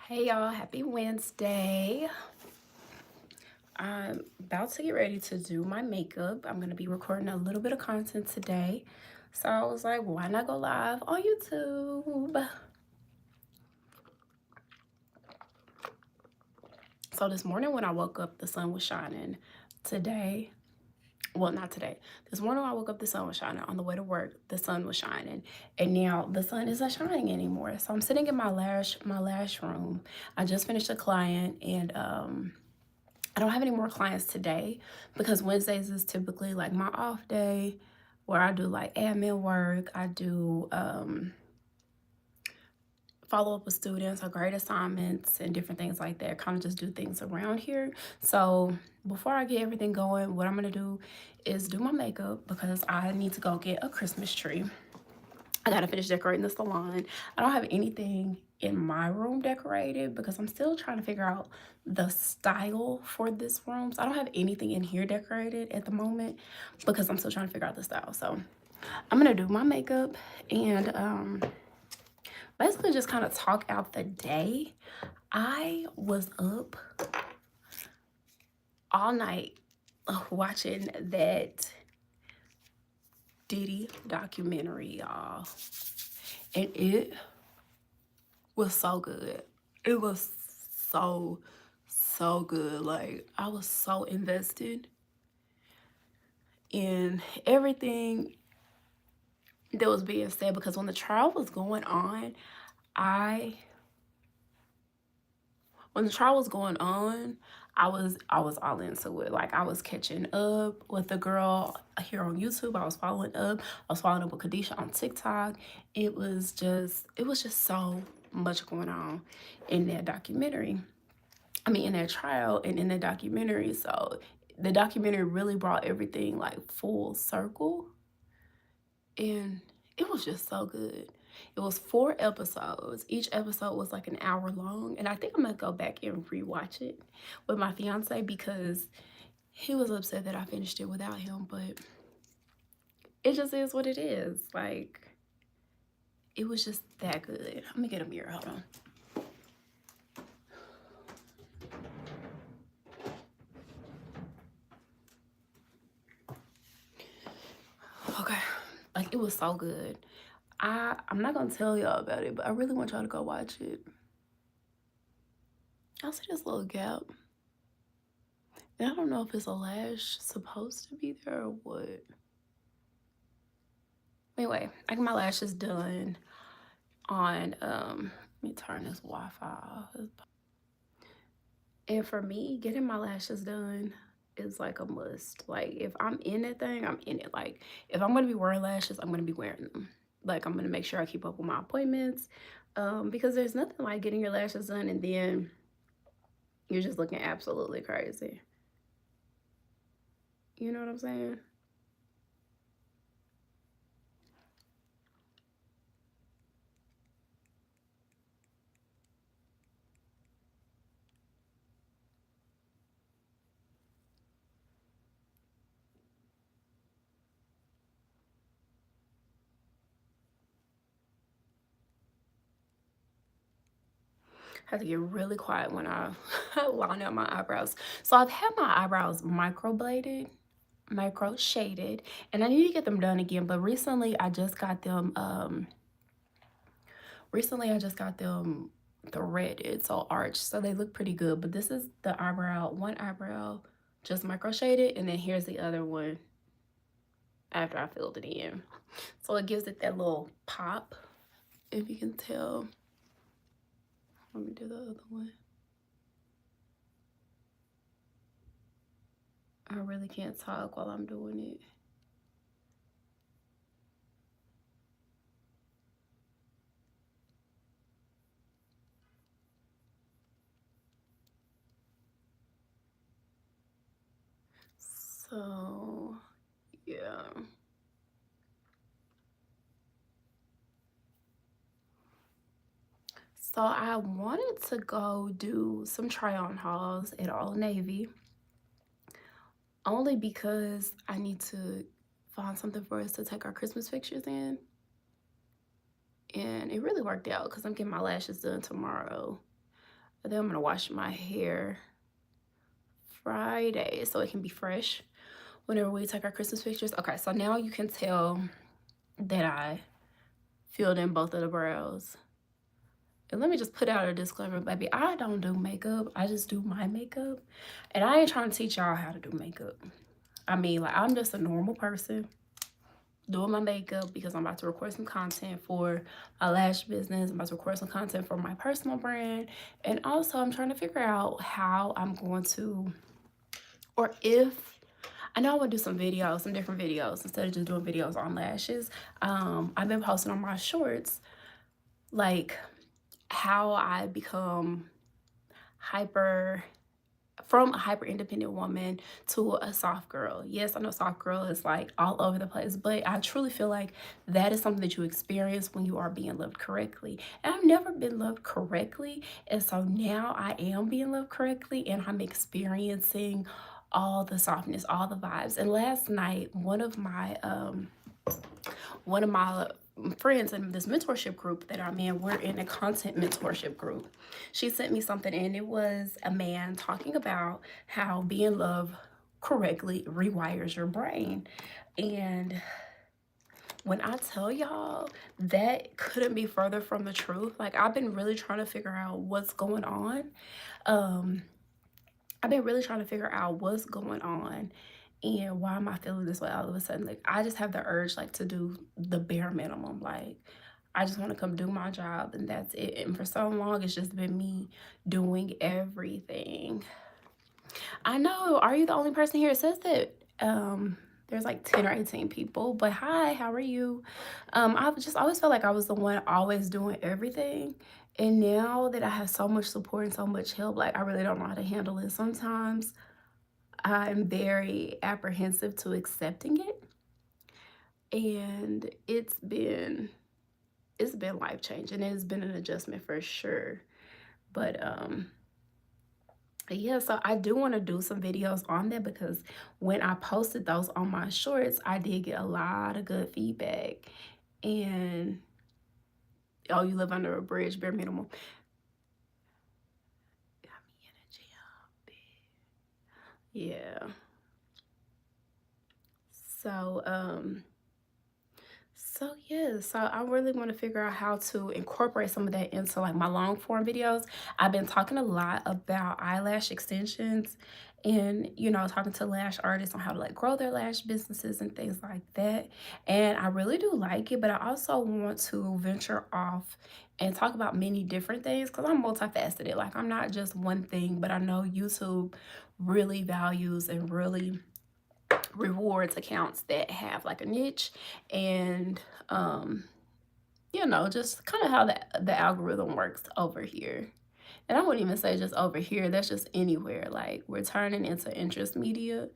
Hey y'all, happy Wednesday. I'm about to get ready to do my makeup. I'm going to be recording a little bit of content today. So I was like, why not go live on YouTube? So this morning when I woke up, the sun was shining. Today, well, not today. This morning when I woke up, the sun was shining. On the way to work, the sun was shining. And now the sun isn't shining anymore. So I'm sitting in my lash room. I just finished a client and I don't have any more clients today because Wednesdays is typically like my off day where I do like admin work. I do follow up with students or grade assignments and different things like that. Kind of just do things around here. So before I get everything going, what I'm going to do is do my makeup because I need to go get a Christmas tree. I gotta finish decorating the salon. I don't have anything in my room decorated because I'm still trying to figure out the style for this room. So I don't have anything in here decorated at the moment because I'm still trying to figure out the style. So I'm gonna do my makeup and basically just kind of talk out the day. I was up all night watching that Diddy documentary, y'all. And it was so good. It was so good. Like I was so invested in everything that was being said because when the trial was going on, I when the trial was going on, I was all into it. Like I was catching up with the girl here on YouTube. I was following up. I was following up with Kadisha on TikTok. It was just so much going on in that documentary. I mean, in that trial and in that documentary. So the documentary really brought everything like full circle. And it was just so good. It was 4 episodes. Each episode was like an hour long. And I think I'm going to go back and rewatch it with my fiance because he was upset that I finished it without him. But it just is what it is. Like, it was just that good. Let me get a mirror. Hold on. Okay. Like, it was so good. I'm not gonna tell y'all about it, but I really want y'all to go watch it. I see this little gap. And I don't know if it's a lash supposed to be there or what. Anyway, I got my lashes done on let me turn this Wi-Fi off. And for me, getting my lashes done is like a must. Like if I'm in that thing, I'm in it. Like if I'm gonna be wearing lashes, I'm gonna be wearing them. Like I'm gonna make sure I keep up with my appointments. Because there's nothing like getting your lashes done and then you're just looking absolutely crazy. You know what I'm saying? I have to get really quiet when I line up my eyebrows. So I've had my eyebrows microbladed, micro shaded, and I need to get them done again. But recently I just got them threaded, so arched, so they look pretty good. But this is the eyebrow, one eyebrow just micro shaded, and then here's the other one after I filled it in. So it gives it that little pop, if you can tell. Let me do the other one. I really can't talk while I'm doing it. So, yeah. So I wanted to go do some try-on hauls at Old Navy. Only because I need to find something for us to take our Christmas pictures in. And it really worked out because I'm getting my lashes done tomorrow. And then I'm gonna wash my hair Friday so it can be fresh whenever we take our Christmas pictures. Okay, so now you can tell that I filled in both of the brows. And let me just put out a disclaimer, baby. I don't do makeup. I just do my makeup. And I ain't trying to teach y'all how to do makeup. I mean, like, I'm just a normal person doing my makeup because I'm about to record some content for my lash business. I'm about to record some content for my personal brand. And also, I'm trying to figure out how I'm going to, or if, I know I want to do some videos, some different videos instead of just doing videos on lashes. I've been posting on my shorts, like, how I become from a hyper independent woman to a soft girl. Yes, I know soft girl is like all over the place, but I truly feel like that is something that you experience when you are being loved correctly. And I've never been loved correctly, and so now I am being loved correctly, and I'm experiencing all the softness, all the vibes. And last night, one of my friends in this mentorship group that I'm in, we're in a content mentorship group. She sent me something, and it was a man talking about how being loved correctly rewires your brain. And when I tell y'all, that couldn't be further from the truth. Like, I've been really trying to figure out what's going on. Um, I've been really trying to figure out what's going on and why am I feeling this way all of a sudden. Like, I just have the urge, like, to do the bare minimum. Like, I just want to come do my job, and that's it. And for so long, it's just been me doing everything. I know. Are you the only person here that says that? There's like 10 or 18 people, but hi, how are you? I've just always felt like I was the one always doing everything. And now that I have so much support and so much help, like, I really don't know how to handle it. Sometimes I'm very apprehensive to accepting it. And it's been life changing. It's been an adjustment for sure. But yeah, so I do want to do some videos on that because when I posted those on my shorts, I did get a lot of good feedback. And oh, you live under a bridge, bare minimum. Got me in a jam. Yeah. So I really want to figure out how to incorporate some of that into like my long form videos. I've been talking a lot about eyelash extensions and, talking to lash artists on how to like grow their lash businesses and things like that. And I really do like it, but I also want to venture off and talk about many different things because I'm multifaceted. Like, I'm not just one thing, but I know YouTube really values and really rewards accounts that have like a niche, and just kind of how the algorithm works over here. And I wouldn't even say just over here, that's just anywhere. Like, we're turning into interest media.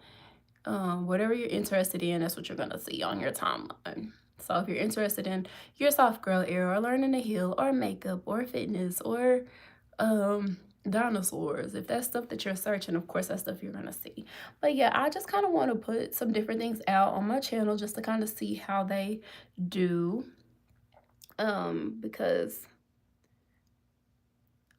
Whatever you're interested in, that's what you're gonna see on your timeline. So if you're interested in your soft girl era, or learning to heal, or makeup, or fitness, or dinosaurs, if that's stuff that you're searching, of course that's stuff you're gonna see. But yeah, I just kind of want to put some different things out on my channel just to kind of see how they do, because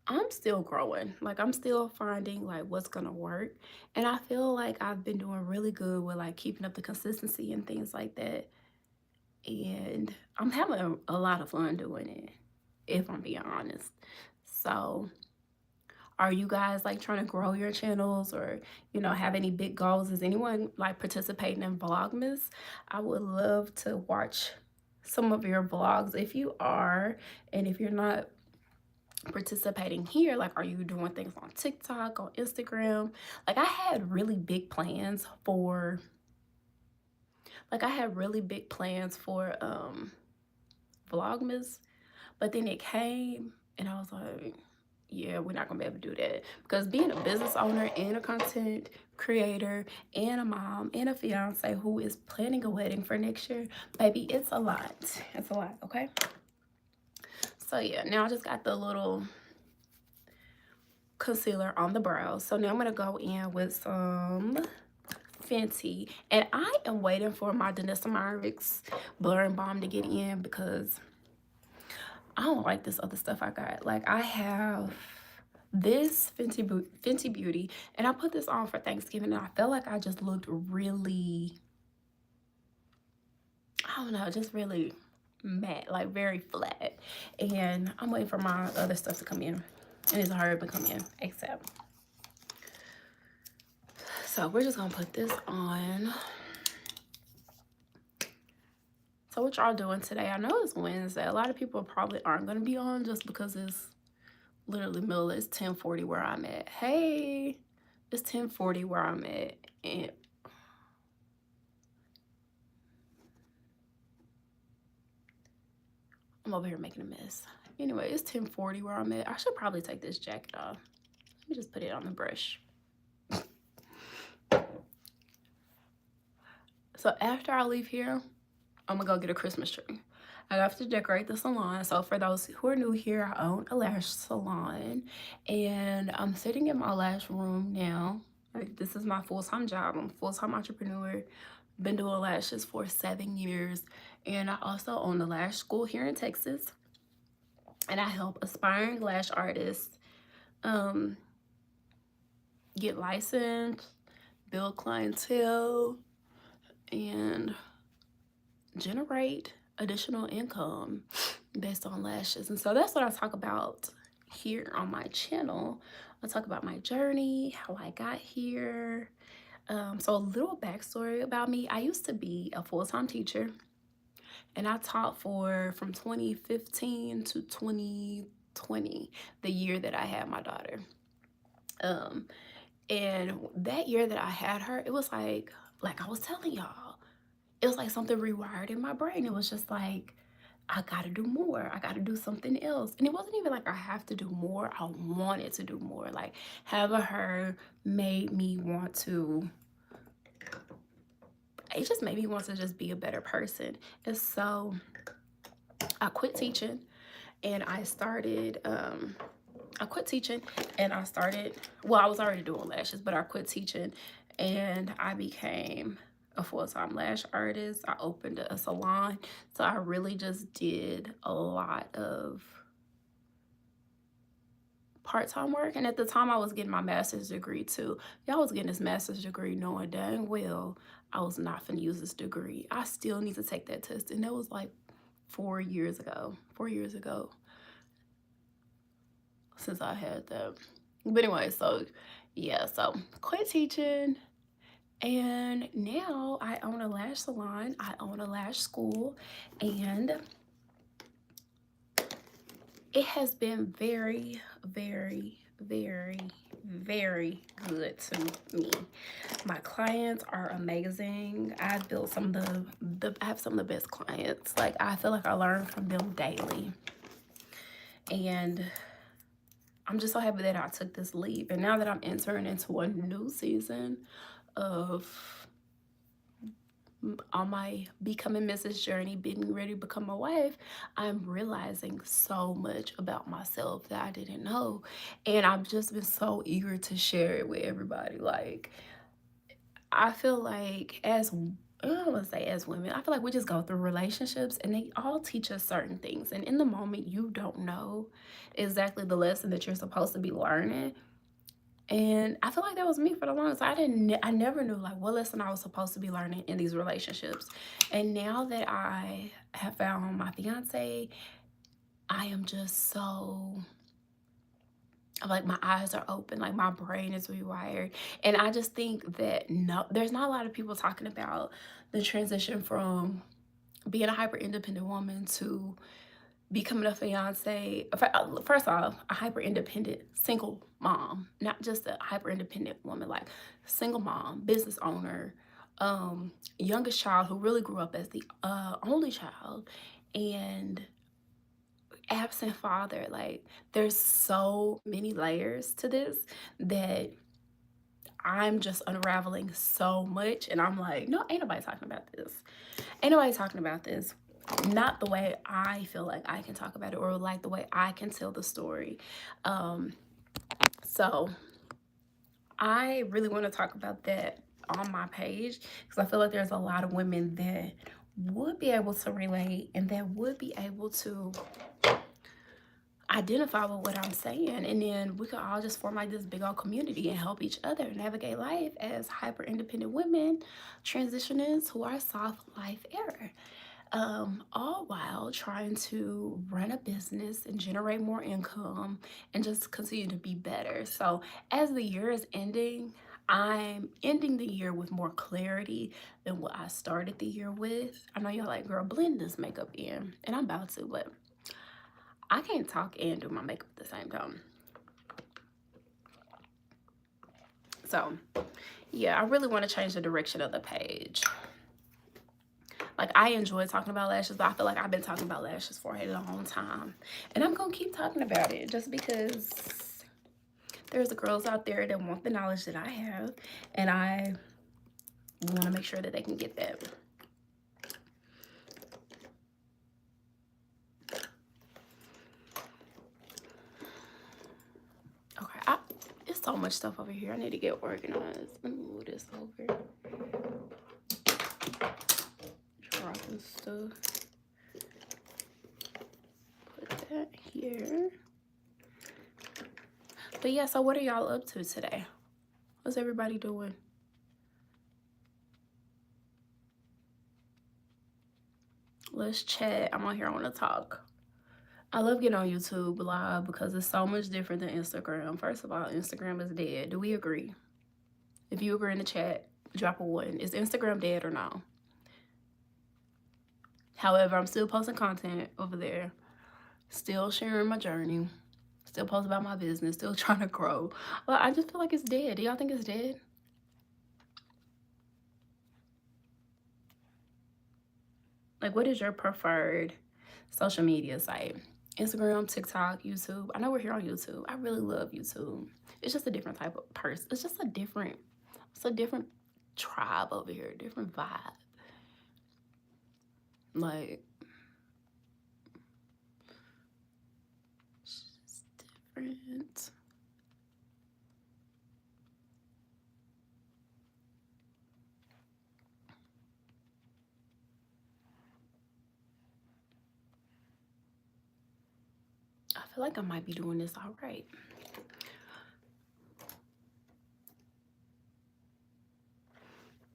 I'm still growing. Like, I'm still finding like what's gonna work, and I feel like I've been doing really good with like keeping up the consistency and things like that. And I'm having a lot of fun doing it, if I'm being honest. So are you guys like trying to grow your channels, or have any big goals? Is anyone like participating in Vlogmas? I would love to watch some of your vlogs if you are. And if you're not participating here, like, are you doing things on TikTok, on Instagram? Like, I had really big plans for Vlogmas, but then it came and I was like, yeah, we're not gonna be able to do that, because being a business owner and a content creator and a mom and a fiance who is planning a wedding for next year, baby, it's a lot. It's a lot. Okay, so yeah, now I just got the little concealer on the brows, so now I'm gonna go in with some Fenty, and I am waiting for my Denisomyrix blurring balm to get in because I don't like this other stuff I got. Like, I have this Fenty Beauty, and I put this on for Thanksgiving, and I felt like I just looked really, I don't know, just really matte, like very flat. And I'm waiting for my other stuff to come in, and it's hurry up and come in except. So we're just gonna put this on. So what y'all doing today? I know it's Wednesday. A lot of people probably aren't gonna be on just because it's literally middle. It's 10:40 where I'm at. Hey, it's 10:40 where I'm at, and I'm over here making a mess. Anyway, it's 10:40 where I'm at. I should probably take this jacket off. Let me just put it on the brush. So after I leave here, I'm gonna go get a Christmas tree. I have to decorate the salon. So for those who are new here, I own a lash salon, and I'm sitting in my lash room now. Like, this is my full-time job. I'm a full-time entrepreneur. Been doing lashes for 7 years, and I also own a lash school here in Texas, and I help aspiring lash artists get licensed, build clientele, and generate additional income based on lashes. And so that's what I talk about here on my channel. I talk about my journey, how I got here. So a little backstory about me. I used to be a full-time teacher, and I taught from 2015 to 2020, the year that I had my daughter. And that year that I had her, it was like I was telling y'all, it was like something rewired in my brain. It was just like, I gotta do more. I gotta do something else. And it wasn't even like I have to do more. I wanted to do more. Like, having her made me want to, it just made me want to just be a better person. And so I quit teaching, and I started, I quit teaching and I started, well, I was already doing lashes, but I quit teaching and I became a full-time lash artist. I opened a salon. So I really just did a lot of part-time work. And at the time I was getting my master's degree too. Y'all was getting this master's degree knowing dang well I was not finna use this degree. I still need to take that test. And that was like 4 years ago. 4 years ago since I had that. But anyway, so yeah, so quit teaching, and now I own a lash salon. I own a lash school, and it has been very, very, very, very good to me. My clients are amazing. I've built some of I have some of the best clients. Like, I feel like I learn from them daily, and I'm just so happy that I took this leap. And now that I'm entering into a new season of on my becoming Mrs. journey, being ready to become a wife, I'm realizing so much about myself that I didn't know. And I've just been so eager to share it with everybody. Like, I feel like as women, I feel like we just go through relationships and they all teach us certain things. And in the moment, you don't know exactly the lesson that you're supposed to be learning. And I feel like that was me for the longest. I never knew like what lesson I was supposed to be learning in these relationships. And now that I have found my fiance, I am just so, like, my eyes are open, like my brain is rewired. And I just think that no, there's not a lot of people talking about the transition from being a hyper independent woman to becoming a fiance. First off, a hyper independent single mom, not just a hyper independent woman, like single mom, business owner, youngest child who really grew up as the only child, and absent father. Like, there's so many layers to this that I'm just unraveling so much, and I'm like, no, ain't nobody talking about this. Ain't nobody talking about this. Not the way I feel like I can talk about it, or like the way I can tell the story. So I really want to talk about that on my page, because I feel like there's a lot of women that would be able to relate and that would be able to identify with what I'm saying, and then we could all just form like this big old community and help each other navigate life as hyper independent women transitioning to our soft life era. All while trying to run a business and generate more income and just continue to be better. So as the year is ending, I'm ending the year with more clarity than what I started the year with. I know y'all like, girl, blend this makeup in, and I'm about to, but I can't talk and do my makeup at the same time. So yeah, I really want to change the direction of the page. Like, I enjoy talking about lashes, but I feel like I've been talking about lashes for a long time. And I'm going to keep talking about it just because there's the girls out there that want the knowledge that I have. And I want to make sure that they can get that. Okay, there's so much stuff over here. I need to get organized. Let me move this over. Dropping stuff. Put that here. But yeah, so what are y'all up to today? What's everybody doing? Let's chat. I'm on here. I want to talk. I love getting on YouTube live because it's so much different than Instagram. First of all, Instagram is dead. Do we agree? If you agree in the chat, drop a 1. Is Instagram dead or no? However, I'm still posting content over there. Still sharing my journey. Still post about my business. Still trying to grow. But I just feel like it's dead. Do y'all think it's dead? Like, what is your preferred social media site? Instagram, TikTok, YouTube. I know we're here on YouTube. I really love YouTube. It's just a different type of person. It's just a different tribe over here, different vibe. Like, it's just different. I feel like I might be doing this all right.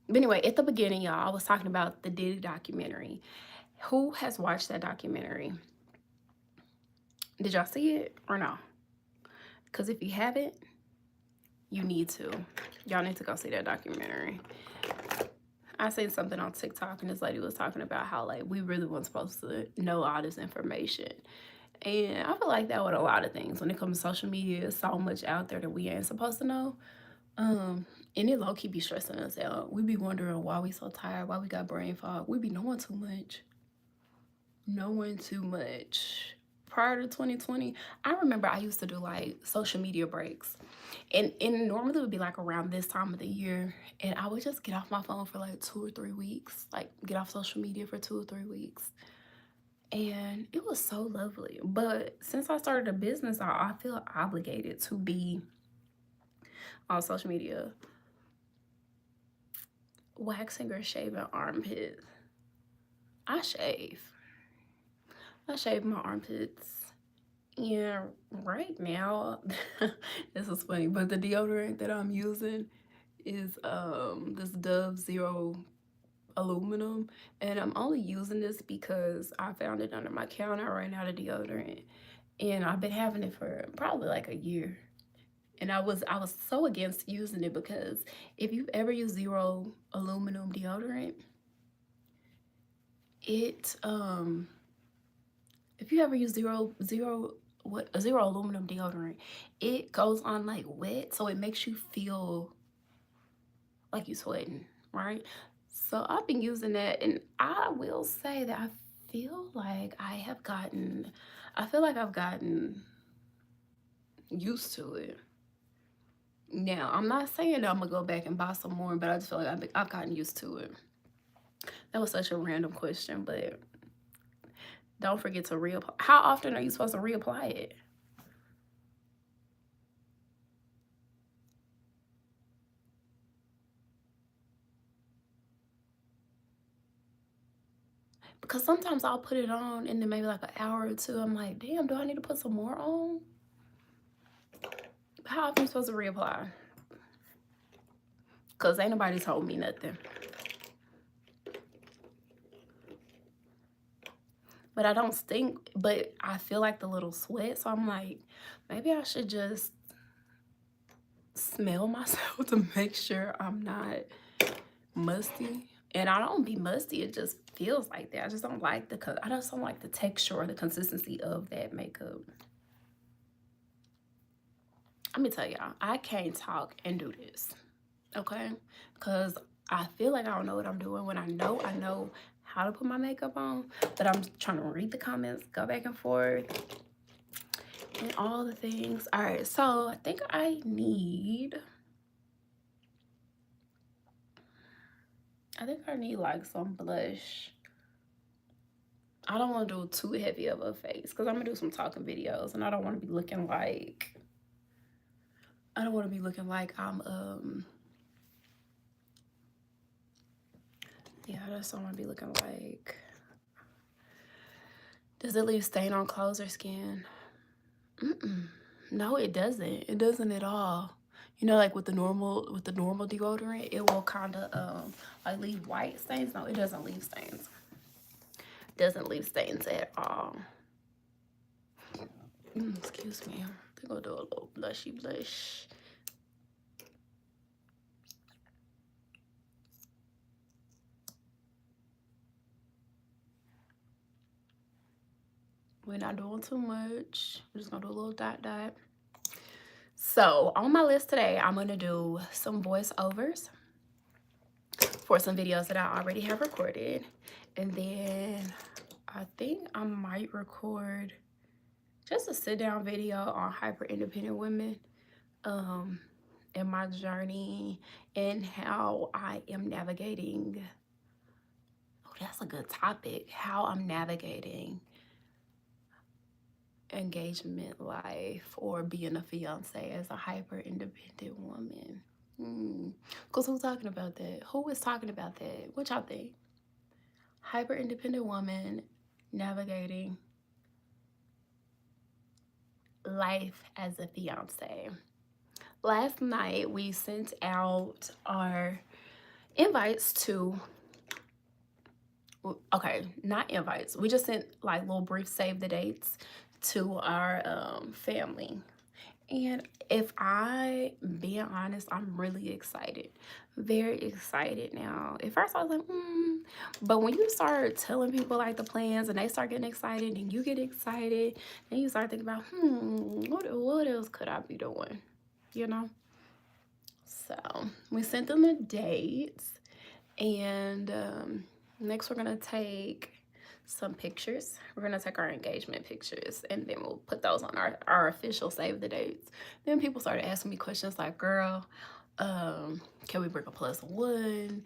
But anyway, at the beginning, y'all, I was talking about the Diddy documentary. Who has watched that documentary? Did y'all see it or no? Because if you haven't, you need to. Y'all need to go see that documentary. I seen something on TikTok and this lady was talking about how like we really weren't supposed to know all this information. And I feel like that with a lot of things. When it comes to social media, there's so much out there that we ain't supposed to know. And it low-key be stressing us out. We be wondering why we so tired, why we got brain fog. We be knowing too much. Knowing too much. Prior to 2020, I remember I used to do like social media breaks. And normally it would be like around this time of the year. And I would just get off my phone for like 2 or 3 weeks. Like get off social media for 2 or 3 weeks. And it was so lovely. But since I started a business, I feel obligated to be on social media. Waxing or shaving armpits. I shave my armpits. Yeah, right now, this is funny, but the deodorant that I'm using is this Dove Zero Aluminum, and I'm only using this because I found it under my counter. I ran out of deodorant, and I've been having it for probably like a year. And I was so against using it because if you've ever used Zero Aluminum deodorant, it if you ever use zero aluminum deodorant, it goes on like wet, so it makes you feel like you're sweating, right? So I've been using that, and I will say that I feel like I've gotten used to it. Now, I'm not saying that I'm gonna go back and buy some more, but I just feel like I've gotten used to it. That was such a random question, but don't forget to reapply. How often are you supposed to reapply it? Because sometimes I'll put it on and then maybe like an hour or two, I'm like, damn, do I need to put some more on? How am I supposed to reapply? Because ain't nobody told me nothing. But I don't stink, but I feel like the little sweat. So I'm like, maybe I should just smell myself to make sure I'm not musty. And I don't be musty, it just feels like that. I just don't like the texture or the consistency of that makeup. Let me tell y'all, I can't talk and do this, okay? Because I feel like I don't know what I'm doing when I know how to put my makeup on, but I'm trying to read the comments, go back and forth, and all the things. All right, so I think I need like some blush. I don't want to do too heavy of a face because I'm gonna do some talking videos and I don't want to be looking like I'm yeah, I just don't want to be looking like. Does it leave stain on clothes or skin? No, it doesn't. It doesn't at all. You know, like with the normal deodorant, it will kind of like leave white stains. No, it doesn't leave stains. Doesn't leave stains at all. Excuse me. I think I'll do a little blushy blush. We're not doing too much. We're just gonna do a little dot dot. So on my list today, I'm gonna do some voiceovers for some videos that I already have recorded. And then I think I might record just a sit down video on hyper independent women and my journey and how I am navigating. Oh, that's a good topic. How I'm navigating engagement life or being a fiance as a hyper independent woman. Because who's talking about that? Who is talking about that? What y'all think? Hyper independent woman navigating life as a fiance. Last night we sent out our invites to, okay, not invites. We just sent like little brief save the dates to our family. And if I being honest, I'm really excited. Very excited now. At first I was like, but when you start telling people like the plans and they start getting excited and you get excited, then you start thinking about, what else could I be doing? You know? So we sent them the dates, and next we're gonna take some pictures. We're gonna take our engagement pictures and then we'll put those on our official save the dates. Then people started asking me questions like, girl, can we bring a +1?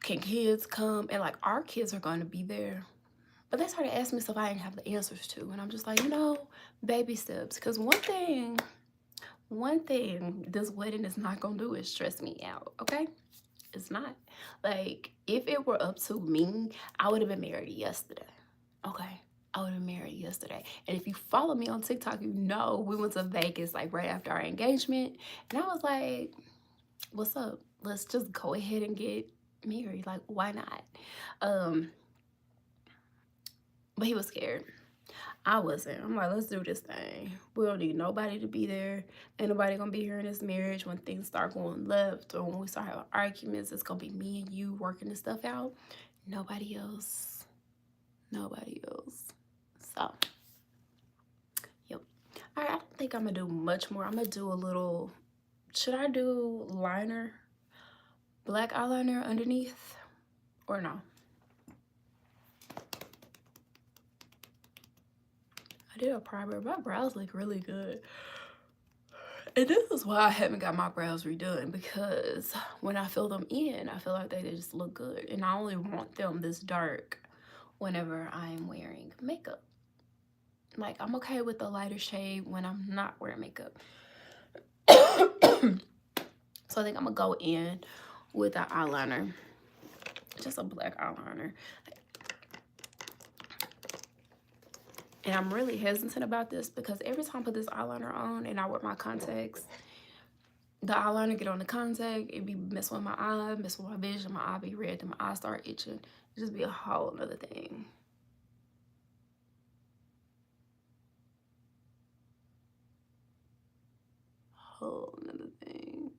Can kids come? And like our kids are going to be there. But they started asking me stuff I didn't have the answers to. And I'm just like, baby steps. Because one thing this wedding is not gonna do is stress me out, okay? It's not. Like, if it were up to me, I would have been married yesterday. Okay? I would have been married yesterday. And if you follow me on TikTok, you know we went to Vegas like right after our engagement. And I was like, what's up? Let's just go ahead and get married. Like, why not? But he was scared. I wasn't. I'm like, let's do this thing. We don't need nobody to be there. Ain't nobody gonna be here in this marriage when things start going left or when we start having arguments. It's gonna be me and you working this stuff out. Nobody else. Nobody else. So, yep. All right, I don't think I'm gonna do much more. I'm gonna do a little, should I do liner? Black eyeliner underneath or no? I did a primer. My brows look really good. And this is why I haven't got my brows redone, because when I fill them in, I feel like they just look good. And I only want them this dark whenever I'm wearing makeup. Like, I'm okay with the lighter shade when I'm not wearing makeup. So I think I'm gonna go in with an eyeliner. Just a black eyeliner. And I'm really hesitant about this because every time I put this eyeliner on and I wear my contacts, the eyeliner get on the contact, it be messing with my eye, messing with my vision, my eye be red, and my eye start itching. It just be a whole nother thing. Whole nother thing.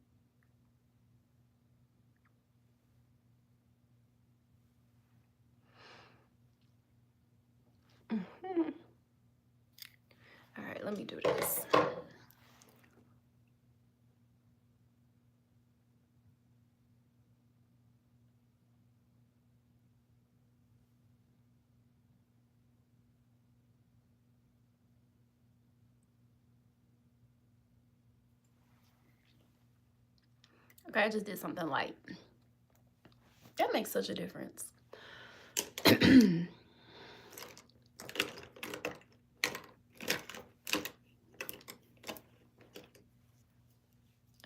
All right, let me do this. Okay, I just did something light. That makes such a difference.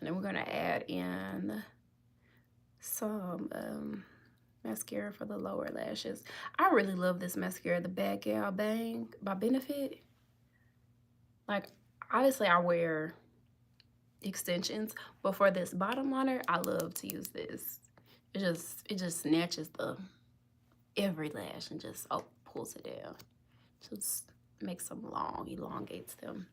And then we're gonna add in some mascara for the lower lashes. I really love this mascara, the Bad Gal Bang by Benefit. Like, obviously I wear extensions, but for this bottom liner, I love to use this. It just snatches the every lash and just pulls it down. Just makes them long, elongates them.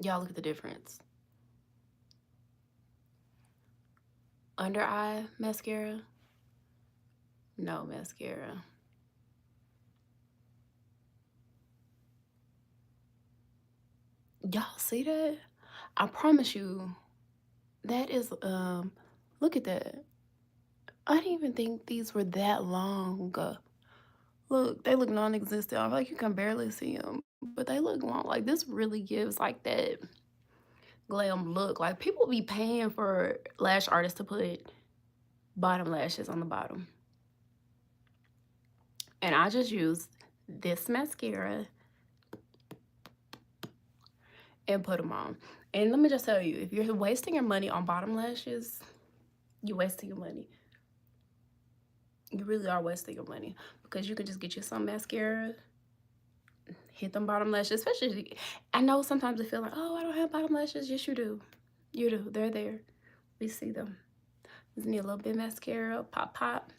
Y'all look at the difference. Under eye mascara, no mascara. Y'all see that? I promise you, that is, look at that. I didn't even think these were that long. Look, they look non-existent. I feel like you can barely see them, but they look long. Like, this really gives, like, that glam look. Like, people be paying for lash artists to put bottom lashes on the bottom. And I just used this mascara and put them on. And let me just tell you, if you're wasting your money on bottom lashes, you're wasting your money. You really are wasting your money, because you could just get you some mascara, hit them bottom lashes. Especially, I know sometimes they feel like, oh, I don't have bottom lashes. Yes, you do. You do. They're there. We see them. Just need a little bit of mascara, pop, pop.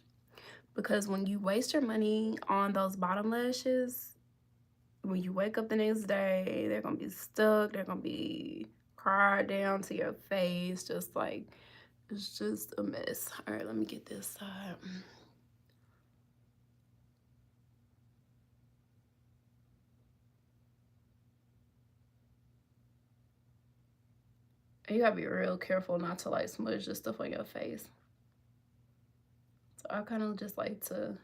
Because when you waste your money on those bottom lashes, when you wake up the next day, they're gonna be stuck. They're gonna be cried down to your face. Just like, it's just a mess. All right, let me get this side. You gotta be real careful not to like smudge this stuff on your face. So I kind of just like to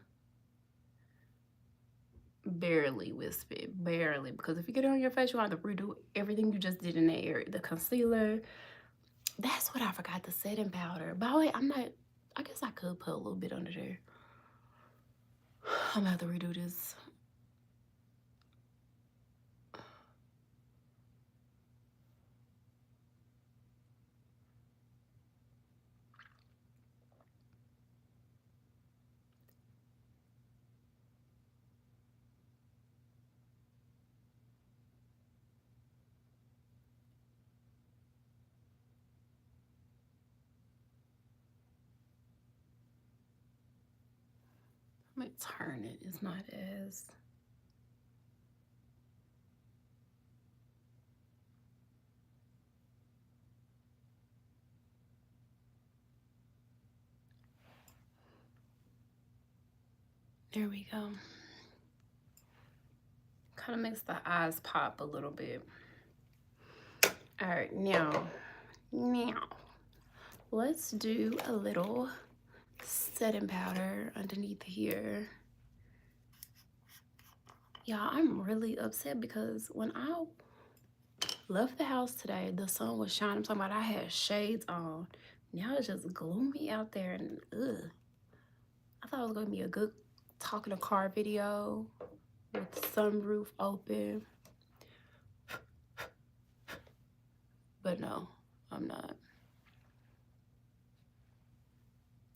barely wisp it, barely, because if you get it on your face, you have to redo everything you just did in that area. The concealer, that's what I forgot, the setting powder. By the way, I guess I could put a little bit under there. I'm gonna have to redo this. I'm gonna turn it. It's not as... There we go. Kind of makes the eyes pop a little bit. All right, now let's do a little setting powder underneath here. Y'all, I'm really upset because when I left the house today, the sun was shining. I'm talking about I had shades on. Now it's just gloomy out there, and ugh. I thought it was gonna be a good talking to car video with the sunroof open. But no, I'm not.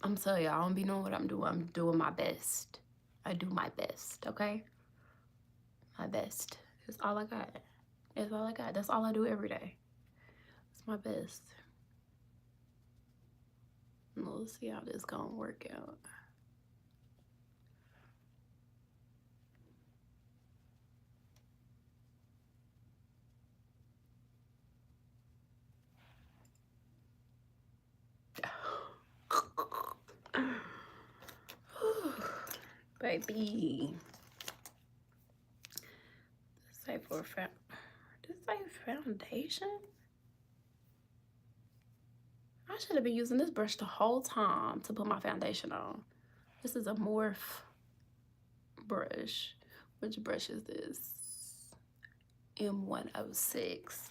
I'm telling y'all, I don't be knowing what I'm doing. I'm doing my best. I do my best, okay? My best. That's all I got. That's all I got. That's all I do every day. It's my best. Let's see how this gonna work out. Baby. This say foundation? I should have been using this brush the whole time to put my foundation on. This is a Morph brush. Which brush is this? M106.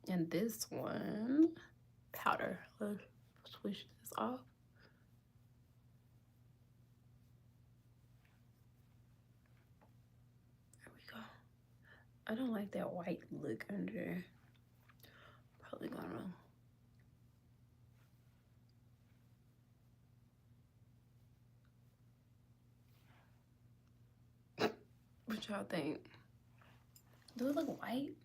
And this one, powder. Let's switch this off. There we go. I don't like that white look under. Probably gonna. What y'all think? Do it look white?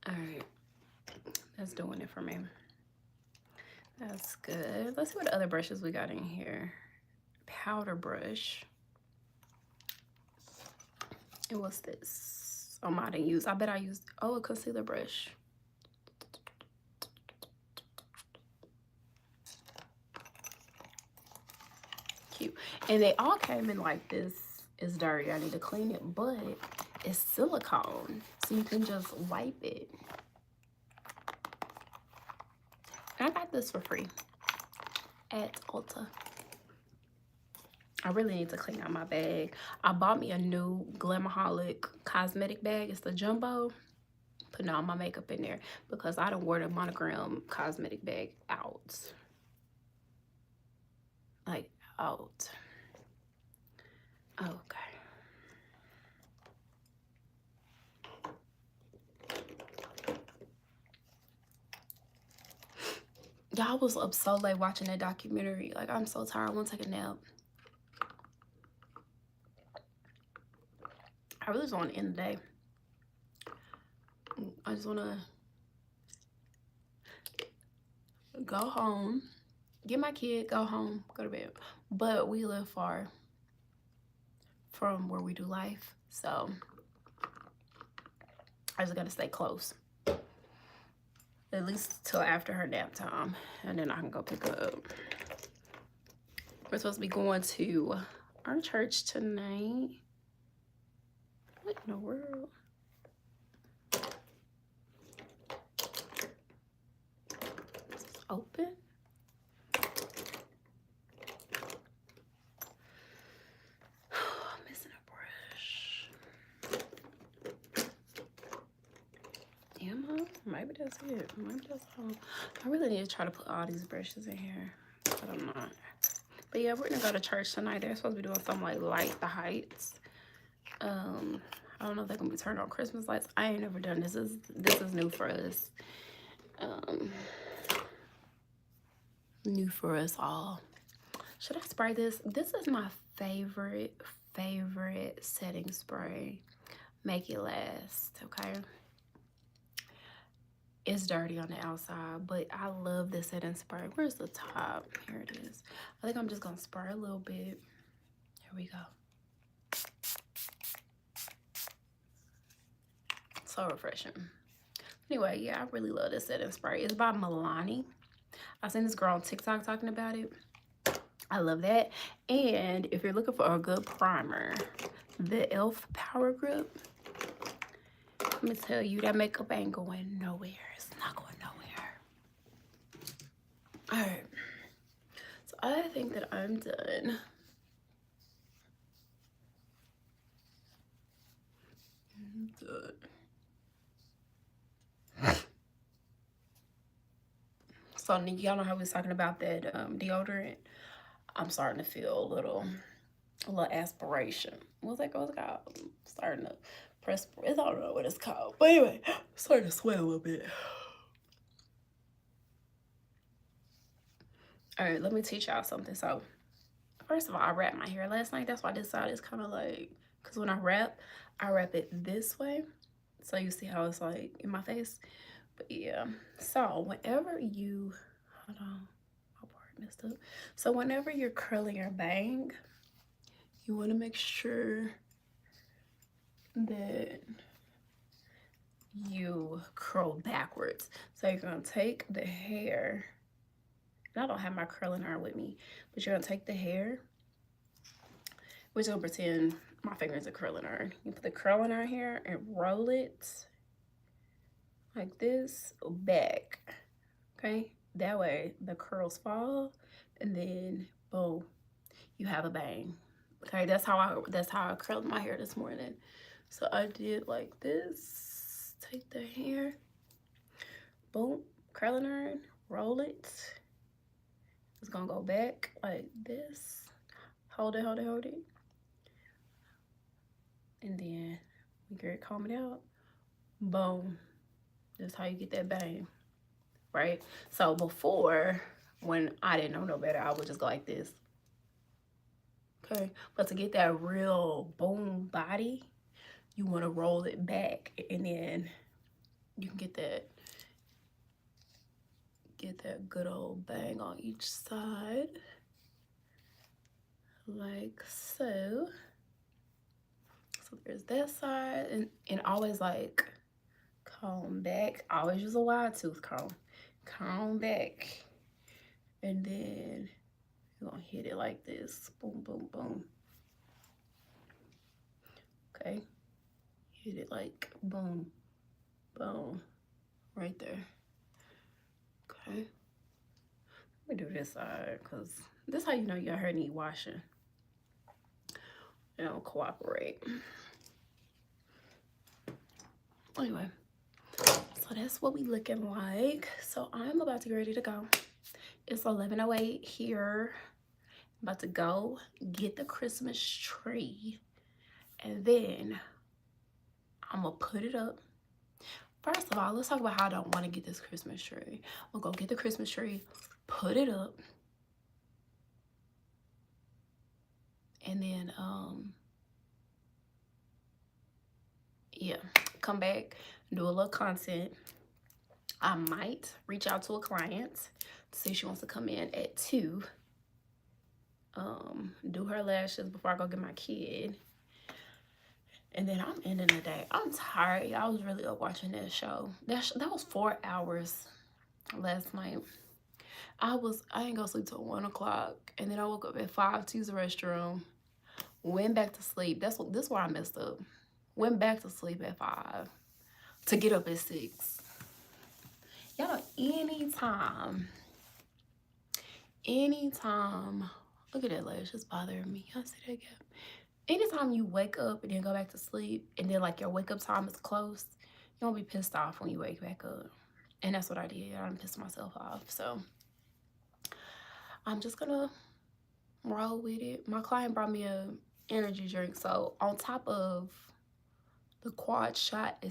All right, that's doing it for me. That's good. Let's see what other brushes we got in here. Powder brush. And what's this? Oh, I didn't use. I bet I used. Oh, a concealer brush. Cute. And they all came in like this. It's dirty. I need to clean it, but it's silicone, so you can just wipe it. I got this for free at Ulta. I really need to clean out my bag. I bought me a new Glamaholic cosmetic bag. It's the jumbo. Putting all my makeup in there because I don't wear the Monogram cosmetic bag out. Like, out. Okay. Y'all was up so late watching that documentary. Like, I'm so tired. I want to take a nap. I really just want to end the day. I just want to go home, get my kid, go home, go to bed. But we live far from where we do life, so I just got to stay close. At least till after her nap time, and then I can go pick her up. We're supposed to be going to our church tonight. What in the world? Is this open? I'm missing a brush. Am I? Maybe that's it. Maybe that's all. I really need to try to put all these brushes in here, but I'm not. But yeah, we're gonna go to church tonight. They're supposed to be doing something like Light the Heights. I don't know if they're gonna be turning on Christmas lights. I ain't never done this. This is new for us. New for us all. Should I spray this? This is my favorite setting spray. Make it last, okay? It's dirty on the outside, but I love this setting spray. Where's the top? Here it is. I think I'm just gonna spray a little bit. Here we go. So refreshing. Anyway, yeah, I really love this setting spray. It's by Milani. I seen this girl on TikTok talking about it. I love that. And if you're looking for a good primer, the e.l.f. Power Grip. Let me tell you, that makeup ain't going nowhere. It's not going nowhere. All right. So I think that I'm done. So y'all know how we was talking about that deodorant. I'm starting to feel a little aspiration. What's it called? Starting to press. I don't know what it's called, but anyway, starting to sweat a little bit. All right, let me teach y'all something. So first of all, I wrapped my hair last night. That's why this side is kind of like, because when I wrap it this way. So you see how it's like in my face. But yeah, so whenever you, hold on, my part messed up. So whenever you're curling your bang, you want to make sure that you curl backwards. So you're going to take the hair, and I don't have my curling iron with me, but you're going to take the hair, we're going to pretend my fingers are curling iron. You put the curling iron here and roll it like this back, okay? That way the curls fall, and then boom, you have a bang. Okay, that's how I curled my hair this morning. So I did like this. Take the hair, boom, curling iron, roll it. It's gonna go back like this. Hold it, hold it, hold it. And then we get it, comb it out. Boom. That's how you get that bang, right? So before, when I didn't know no better, I would just go like this. Okay, but to get that real boom body, you want to roll it back, and then you can get that good old bang on each side, like so. So there's that side, and always like comb back. Always use a wide tooth comb back, and then you're gonna hit it like this. Boom, boom, boom. Okay, hit it like boom, boom, right there. Okay, let me do this side, because this is how you know your hair need washing. It don't cooperate. Anyway, so that's what we looking like. So I'm about to get ready to go. It's 11:08 here. I'm about to go get the Christmas tree, and then I'm gonna put it up. First of all, let's talk about how I don't want to get this Christmas tree. I'm gonna go get the Christmas tree, put it up, and then yeah, come back, do a little content. I might reach out to a client to see if she wants to come in at 2, do her lashes before I go get my kid. And then I'm ending the day. I'm tired. I was really up watching that show. That was 4 hours last night. I ain't go sleep till 1 o'clock, and then I woke up at 5 to use the restroom. Went back to sleep. This is where I messed up. Went back to sleep at 5 to get up at 6. Y'all, anytime, look at that lash, it's bothering me. Y'all see that gap? Anytime you wake up and then go back to sleep, and then like your wake up time is close, you won't be pissed off when you wake back up. And that's what I did. I done pissed myself off. So I'm just gonna roll with it. My client brought me a energy drink. So on top of the quad shot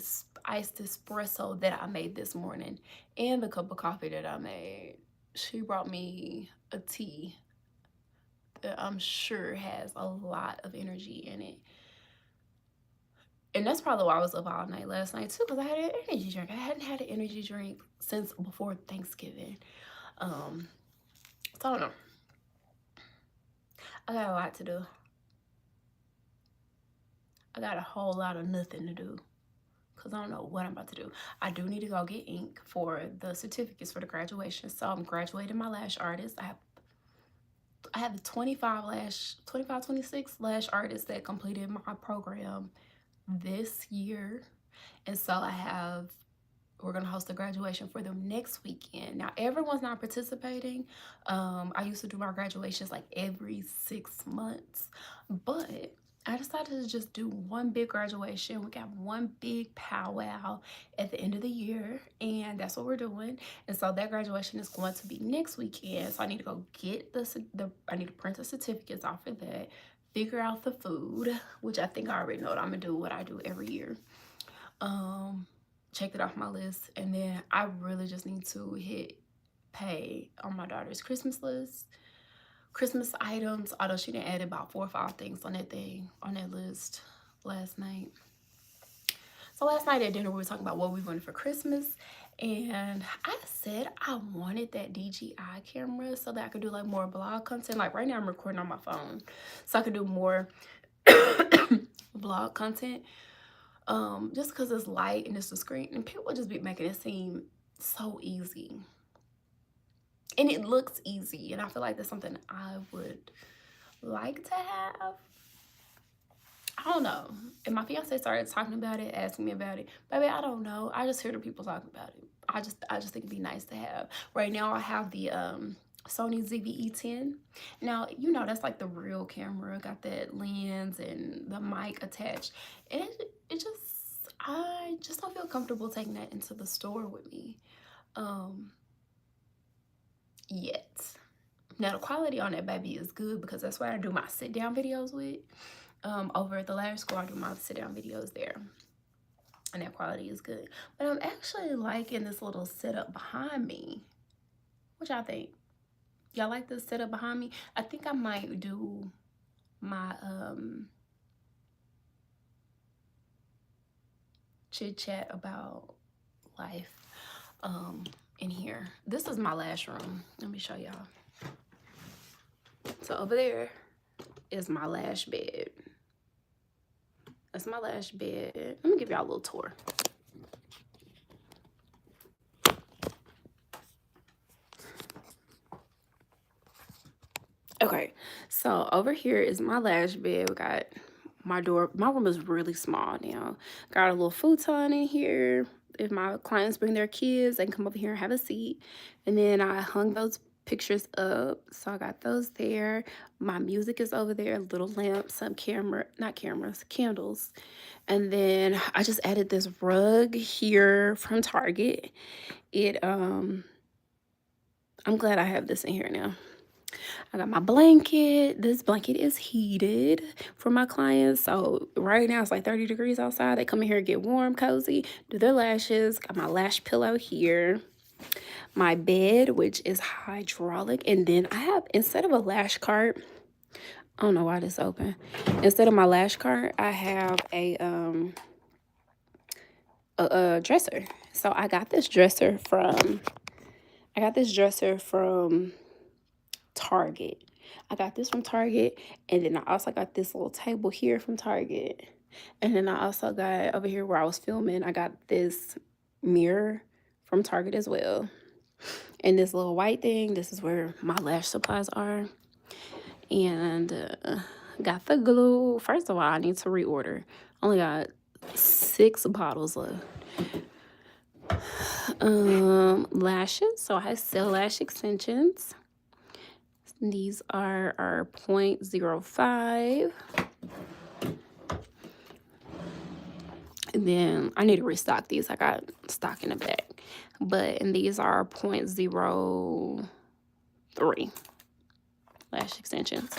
iced espresso that I made this morning and the cup of coffee that I made, she brought me a tea that I'm sure has a lot of energy in it. And that's probably why I was up all night last night too, because I had an energy drink. I hadn't had an energy drink since before Thanksgiving. So I don't know. I got a lot to do. I got a whole lot of nothing to do because I don't know what I'm about to do. I do need to go get ink for the certificates for the graduation. So I'm graduating my lash artist. I have the 26 lash artists that completed my program this year. And so we're gonna host a graduation for them next weekend. Now everyone's not participating. I used to do my graduations like every 6 months, but I decided to just do one big graduation. We got one big powwow at the end of the year, and that's what we're doing. And so that graduation is going to be next weekend. So I need to go get I need to print the certificates off of that, figure out the food, which I think I already know what I'm gonna do, what I do every year. Check it off my list, and then I really just need to hit pay on my daughter's Christmas list. Christmas items, although she didn't add about 4 or 5 things on that list last night. So last night at dinner we were talking about what we wanted for Christmas, and I said I wanted that DJI camera so that I could do like more vlog content. Like right now I'm recording on my phone, so I could do more vlog content. Just because it's light and it's a screen, and people just be making it seem so easy. And it looks easy, and I feel like that's something I would like to have. I don't know. And my fiance started talking about it, asking me about it. Baby, I don't know. I just hear the people talking about it. I just think it'd be nice to have. Right now I have the Sony ZV-E10. Now, you know, that's like the real camera. Got that lens and the mic attached. And I just don't feel comfortable taking that into the store with me yet. Now the quality on that baby is good because that's what I do my sit down videos with. Over at the Lash School, I do my sit down videos there, and that quality is good. But I'm actually liking this little setup behind me. What y'all think? Y'all like this setup behind me? I think I might do my chit chat about life in here. This is my lash room. Let me show y'all. So over there is my lash bed. That's my lash bed. Let me give y'all a little tour. Okay, so over here is my lash bed. We got my door. My room is really small now. Got a little futon in here. If my clients bring their kids, they can come over here and have a seat. And then I hung those pictures up, so I got those there. My music is over there, little lamps, some candles. And then I just added this rug here from Target. I'm glad I have this in here now. I got my blanket. This blanket is heated for my clients. So right now it's like 30 degrees outside. They come in here, get warm, cozy, do their lashes. Got my lash pillow here. My bed, which is hydraulic. And then I have, instead of a lash cart, I don't know why this is open. Instead of my lash cart, I have a dresser. So I got this dresser from Target. I got this from Target, and then I also got this little table here from Target. And then I also got over here where I was filming, I got this mirror from Target as well. And this little white thing, this is where my lash supplies are. And got the glue. First of all, I need to reorder. Only got 6 bottles left. Lashes. So I sell lash extensions. These are our 0.05. And then I need to restock these. I got stock in the back. And these are 0.03 lash extensions.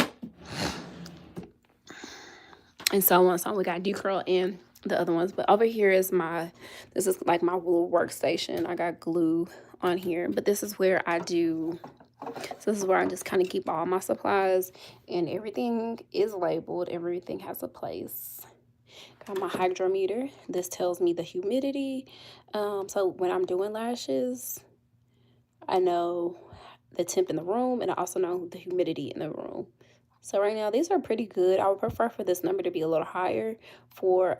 And so on. So we got decurl and the other ones. But over here is this is like my little workstation. I got glue on here. But this is where I just kind of keep all my supplies, and everything is labeled. Everything has a place. Got my hydrometer. This tells me the humidity. So when I'm doing lashes, I know the temp in the room, and I also know the humidity in the room. So right now, these are pretty good. I would prefer for this number to be a little higher for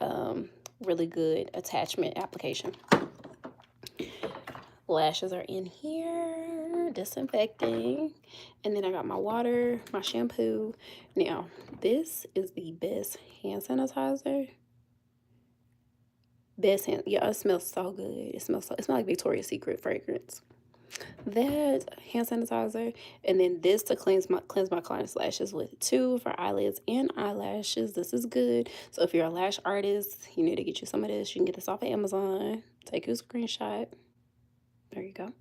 really good attachment application. Lashes are in here, disinfecting. And then I got my water, my shampoo. Now, this is the best hand sanitizer. Best hand, yeah, it smells so good. It smells like Victoria's Secret fragrance. That hand sanitizer, and then this to cleanse my client's lashes with, 2 for eyelids and eyelashes. This is good. So if you're a lash artist, you need to get you some of this. You can get this off of Amazon. Take your screenshot. There you go.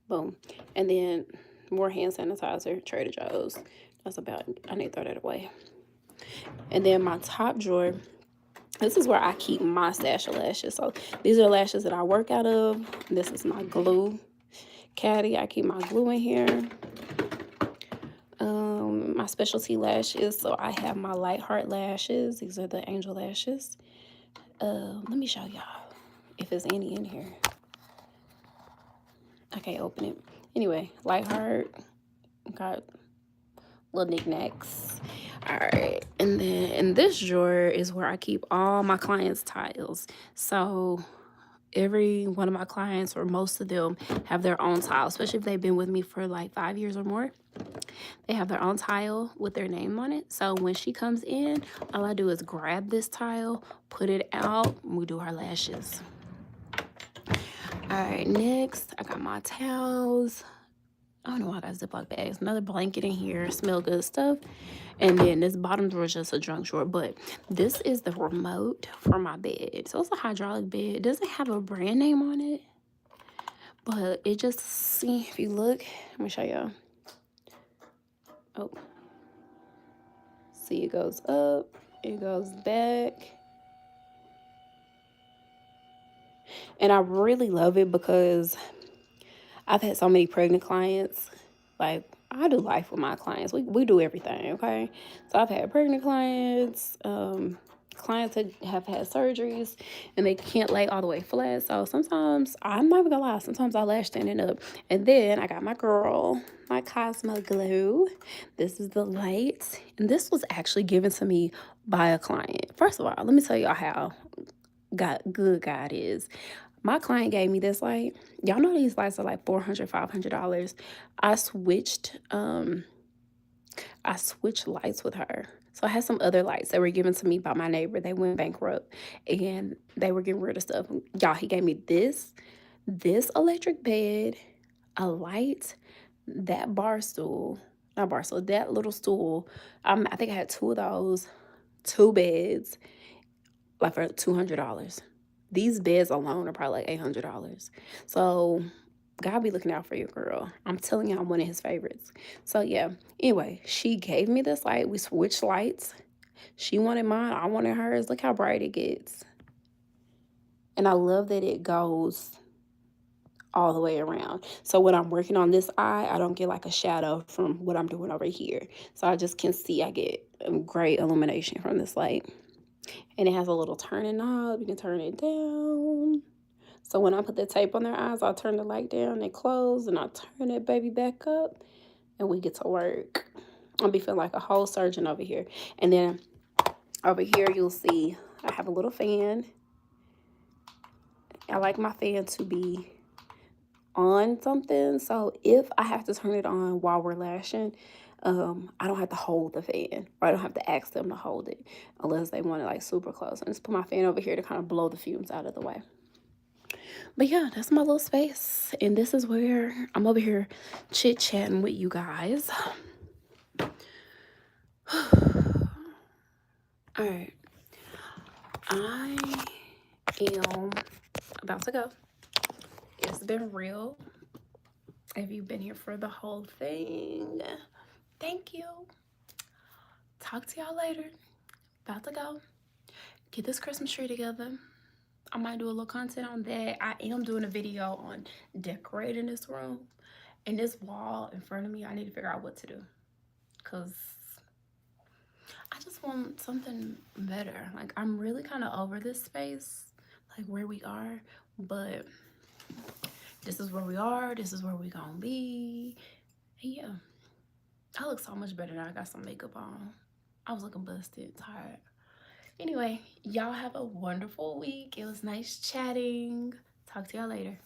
Boom. And then more hand sanitizer, Trader Joe's. That's about it. I need to throw that away. And then my top drawer, this is where I keep my stash of lashes. So these are the lashes that I work out of. This is my glue caddy. I keep my glue in here. My specialty lashes. So I have my Light Heart lashes. These are the angel lashes. Let me show y'all if there's any in here. I can't open it. Anyway, Light Heart. Got little knickknacks. All right, and then in this drawer is where I keep all my clients' tiles. So every one of my clients, or most of them, have their own tile, especially if they've been with me for like 5 years or more. They have their own tile with their name on it. So when she comes in, all I do is grab this tile, put it out, and we do her lashes. All right, next I got my towels. I don't know why I got Ziploc bags. Another blanket in here, smell good stuff. And then this bottom drawer is just a junk drawer. But this is the remote for my bed. So it's a hydraulic bed. It doesn't have a brand name on it. But it just, see, if you look, let me show y'all. Oh. See, it goes up, it goes back. And I really love it because I've had so many pregnant clients. Like, I do life with my clients. We do everything, okay? So I've had pregnant clients, clients that have had surgeries, and they can't lay all the way flat. So sometimes, I'm not even gonna lie, sometimes I lash standing up. And then I got my girl, my Cosmo Glue. This is the light. And this was actually given to me by a client. First of all, let me tell y'all how good God is. My client gave me this light. Y'all know these lights are like $400, $500. I switched lights with her. So I had some other lights that were given to me by my neighbor. They went bankrupt and they were getting rid of stuff. Y'all, he gave me this electric bed, a light, that bar stool, not bar stool, that little stool. I think I had 2 of those, 2 beds, like for $200. These beds alone are probably like $800. So God be looking out for you, girl. I'm telling you, I'm one of his favorites. So yeah, anyway, she gave me this light. We switched lights. She wanted mine, I wanted hers. Look how bright it gets. And I love that it goes all the way around. So when I'm working on this eye, I don't get like a shadow from what I'm doing over here. So I just can see, I get great illumination from this light. And it has a little turning knob. You can turn it down. So when I put the tape on their eyes, I'll turn the light down and close, and I'll turn that baby back up, and we get to work. I'll be feeling like a whole surgeon over here. And then over here, you'll see I have a little fan. I like my fan to be on something. So if I have to turn it on while we're lashing, I don't have to hold the fan, or I don't have to ask them to hold it unless they want it like super close. I just put my fan over here to kind of blow the fumes out of the way. But yeah, that's my little space, and this is where I'm over here chit-chatting with you guys. All right, I am about to go. It's been real. If you've been here for the whole thing, thank you. Talk to y'all later. About to go. Get this Christmas tree together. I might do a little content on that. I am doing a video on decorating this room. And this wall in front of me, I need to figure out what to do. Because I just want something better. Like, I'm really kind of over this space, like where we are, but this is where we are. This is where we gonna be. And yeah, I look so much better now. I got some makeup on. I was looking busted, tired. Anyway, y'all have a wonderful week. It was nice chatting. Talk to y'all later.